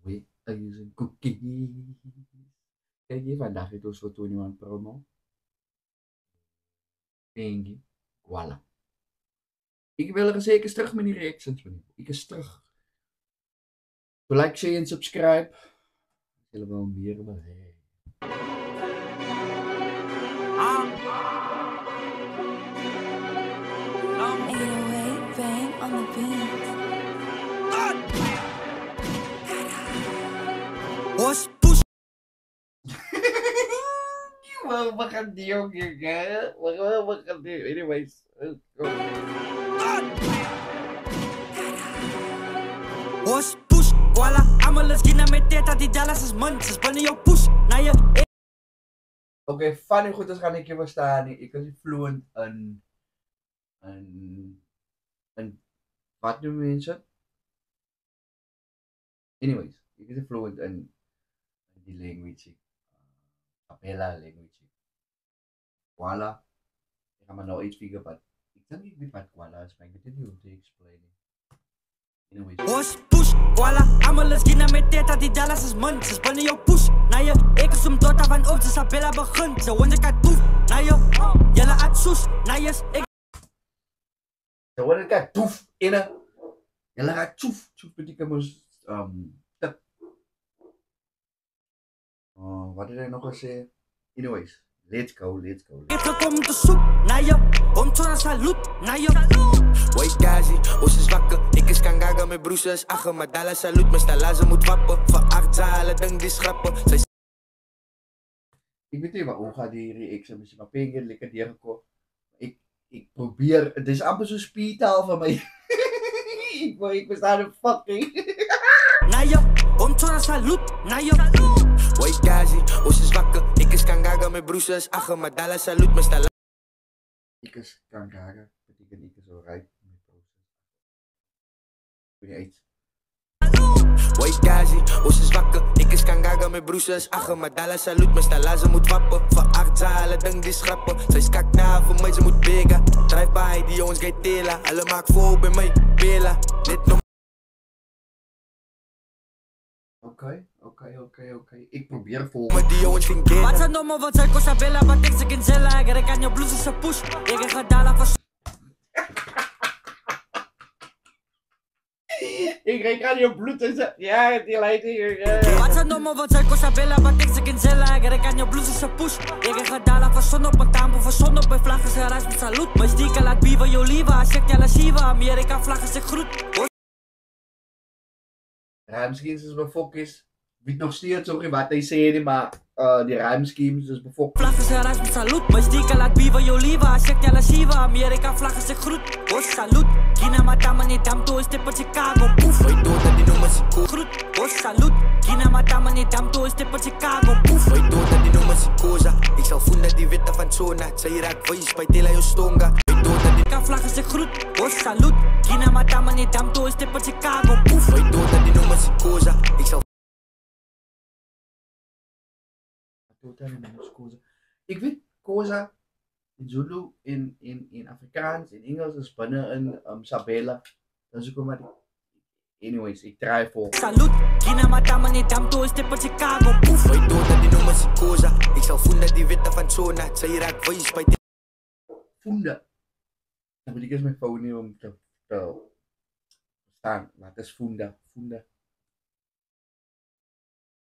We are using cookies. Kijk hier, vandaag het ons voor 21 promo. Pengi. Voilà. Ik wil er zeker terug met die reactions. Ik is terug. So like, share en subscribe. Jullie wel meer, maar hey. Bang on the beat. Was push. Well, we gaan die jongen, hè? We gaan die. Anyways. Was push. Voila, allemaal eens gaan met dit die Dallas is man. Ze spannen jou push. Na je. Oké, funny goed, dus ga ik je verstaan. Ik was fluent en wat doen mensen? Anyways, ik is fluent in die language, Capella language. Voila. Ik ga maar nou iets figure, but ik denk niet wat Voila is, maar ik weet niet hoe te explain. Anyways. Was push. Voila, allemaal eens gaan met dit die Dallas is man. Ze spannen jou push. Na je. Ik is om tot van op de Sabella begint. Ze wonder kan toef. Na je. Jelle at soes. Na je. Ik. Ze wonder kan toef. Inne. Jelle gaat toef. Toef betekent moest tip. Wat did I nog eens zeggen? Anyways, let's go. Ik gekom te zoek. Na je. Om te salut. Na je. Wait, Gazi, ons is wakker. Ik is kangaga met broesjes. Achter maar Dallas salut. Mijn stalazen moet wappen. Voor 8 zalen, denk die schrappen. Ik weet niet hoe gaat die reactie met mijn pingen lekker neergekomen. Ik probeer, het is amper zo'n speedtaal van mij. ik besta een fucking. Na je, om te salut. Na je. Wait, Gazi, ons is wakker. Ik is kangaga met broesjes. Achter maar Dallas salut. Mijn stalazen. Ik is kangaga. Betekent ik is zo rijk. Wait, Gazi, ons is wakker. Ik is kangaga met broesjes. Achter maar Dallas salut. Mijn stalazen moet wappen. Voor 8 zalen, denk die schrappen. Zij skakt na voor mij, ze moet bega. Drive by, die jongens gaat tela. Alle maak vol bij mij, bela. Net nog. Oké. Ik probeer vol. Maar die jongens ging geren. Wat zijn noemen, wat zijn Cosabella. Wat ik ze kan zellen. Ik kan je blues is een push. Ik ga dalen van. Ik reik aan je bloed en zo. Ja, die leiding. Wat zijn noemen, wat zijn Cosabella. Wat ik ze kan zellen. Ik kan je blues is een push. Ik ga dalen van zon op een tambo. Van zon op mijn vlag is een reis met salut. Mijn stieken laat biva je lieva. Zegt je la shiva. Amerika vlag is een groet. Ruimschemes is befocust. Weet nog steeds zo wat hij zei, maar die ruimschemes is befocust. Vlag is een reis met salut. Mijn stieken laat biva je lieva. Zegt je la shiva. Amerika vlag is een groet. Oh, salut. Kina matama ni damto is tip Chicago. Poef. Wij dood dat die noemen ze groet. Oh, salut. Kina matama ni damto is tip Chicago. Poef. Wij dood dat die noemen ze koza. Ik zal voelen die witte van zona. Zij raakt wijs bij Tela Jostonga. Wij dood dat die vlag is een groet. Oh, salut. Kina matama ni damto is tip Chicago. Poef. Wij dood dat die noemen ze koza. Ik zal. Ik weet koza in Zulu, in Afrikaans, in Engels, in Spannen, in Sabella. Dat is ook maar die. Anyways, ik draai vol. Salut, Kina matama ni damto is tip Chicago. Poef. Wij dood dat die noemen ze koza. Ik zal voelen die witte van zona. Zij raakt wijs bij die. Funda. Dan moet ik eens mijn phone nemen om te verstaan. Wat is Funda?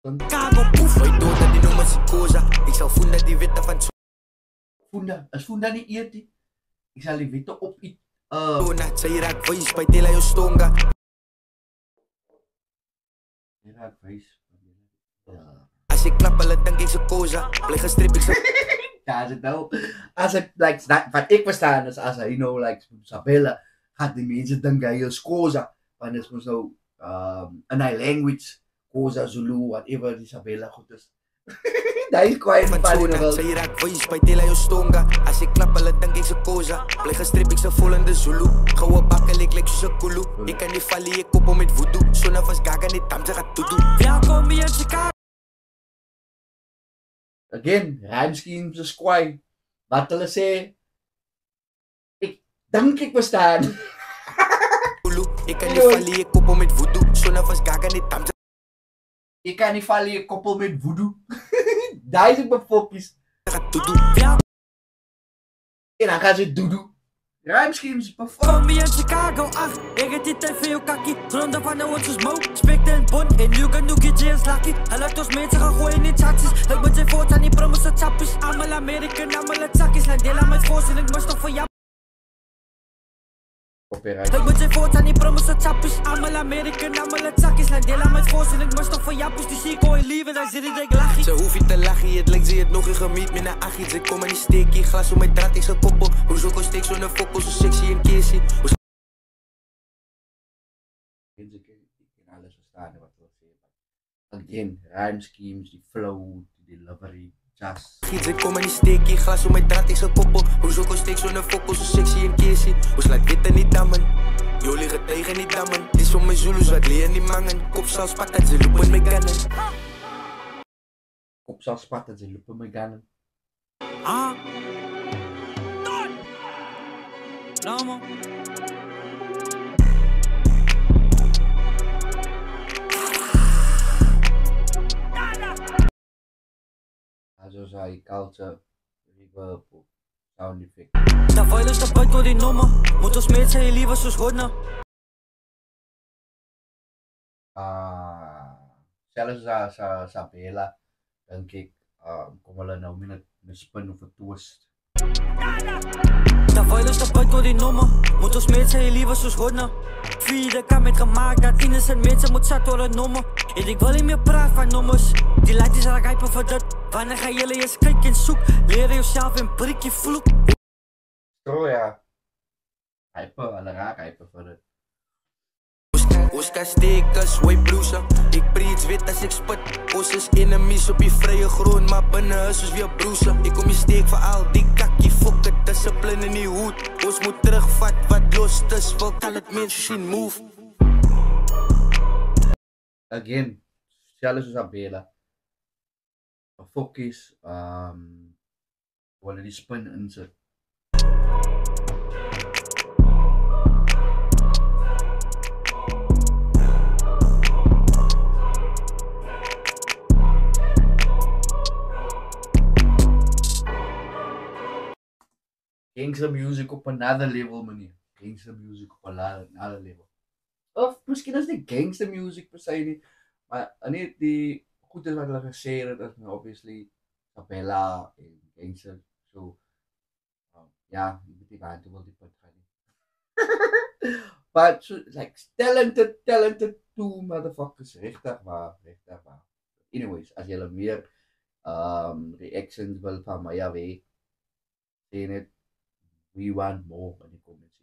Chicago. Poef. Wij dood dat die noemen ze koza. Ik zal voelen die witte van zona. Funda. Als Funda niet eet, ik zal die witte op iets. Zij raakt wijs bij Tela Jostonga. Ja, wijs. Als ik knappelen, denk ik ze koza. Blijf strip ik ze. Ja, als het nou, als het, like, wat ik verstaan is, als hij nou, like, Sabella, gaat die mensen denken, hij is koza. Want het is nou, een language, koza, Zulu, whatever, die Sabella goed is. Dat is kwijt van zona. Zij raakt wijs bij Tela Jostonga. Als ik knappelen, denk ik ze koza. Blijf strip ik ze vol in de Zulu. Gouwe bakken, ik lijk ze kulu. Ik kan niet vallen, ik koppel met voodoo. Zona was gaga, niet tam, ze gaat toedoen. Welkom hier in Chicago. Again, ruimschemes is kwijt. Wat hulle sê, ik denk ik verstaan. Ik kan niet vallen, ik koppel met voodoo. Zona was gaga, niet tam, Ik kan niet vallen je koppel met voodoo. Daar is het mijn focus. En dan gaan ze doedoe. Rijmschemes perform. Kom hier in Chicago, ach, ik heb die tijd voor jou kakkie. Gronden van de ons smoke, spekt in bon. En nu kan je James lucky. Hij laat ons mensen gaan gooien in taxis. Ik moet zijn voort aan die promos en chappies. Allemaal American, allemaal zakjes. Laat deel aan mijn voorzien, ik moest toch voor jou. Copyright. Ik moet zijn voort aan die promos en chappies. Allemaal American, allemaal zakjes. Laat deel aan mijn voorzien, ik moest toch voor jappies. Die zie ik hoor je liever, dan zit ik lachie. Ze hoef je te lachen, het lijkt ze het nog in gemiet met een achiet. Ze komen niet steekie, glas om mijn draad, ik zal koppel. Hoe zoek een steek zo'n fokkel, zo sexy en kissy. Ik kan alles verstaan wat we zeggen. Again, rijmschemes, die flow, die delivery, just. Ze komen niet steekie, glas om mijn draad, ik zal koppel. Hoe zoek een steek zo'n fokkel, zo sexy en kissy. Hoe slaat wit en niet dammen. Jo liggen tegen die dammen. Dit is voor mijn Zulus, wat leer die mangen. Kop zal spatten, ze lopen met gannen. Kop zal spatten, ze lopen met gannen. Ah. Nou man. Zo zei je culture, reverb, sound effect. De violence de buiten door die nummer. Moet ons meer zijn liever zoals Rodna. Zelfs sa Bella, denk ik, kom hulle nou met een spin of een twist. De violence de buiten door die nummer. Moet ons meer zijn liever zoals Rodna. Vierde kan met gemaakt dat innocent mensen moet zat door het nummer. En ik wil niet meer praten van nummers. Die lijkt is al rijpen voor dat. Wanneer ga jullie eens kijken en zoek? Leer jezelf en prik je vloek. Zo ja. Hyper, alle raak hyper voor het. Oscar stekers, white blouse. Ik preach wit als ik sput. Ons is enemies op je vrije grond, maar binnen huis is weer broesen. Ik kom je steek voor al die kakkie, fokken, discipline in die hoed. Ons moet terugvat wat los is, wil kan het mensen zien move. Again, zelfs als Bella. Focus, willen die spin inzet. Gangster music op another level, meneer. Gangster music op another level. Of misschien is het gangster music per se niet. Maar wanneer die goed is wat hulle gesê het, is nou obviously Capella en gangster. So, ja, ik weet niet waar toe wil die punt gaan nie. But, so, like, talented two motherfuckers. Richtig waar. Anyways, as julle meer reactions wil van Maya weet, sê net, we want more in die comments.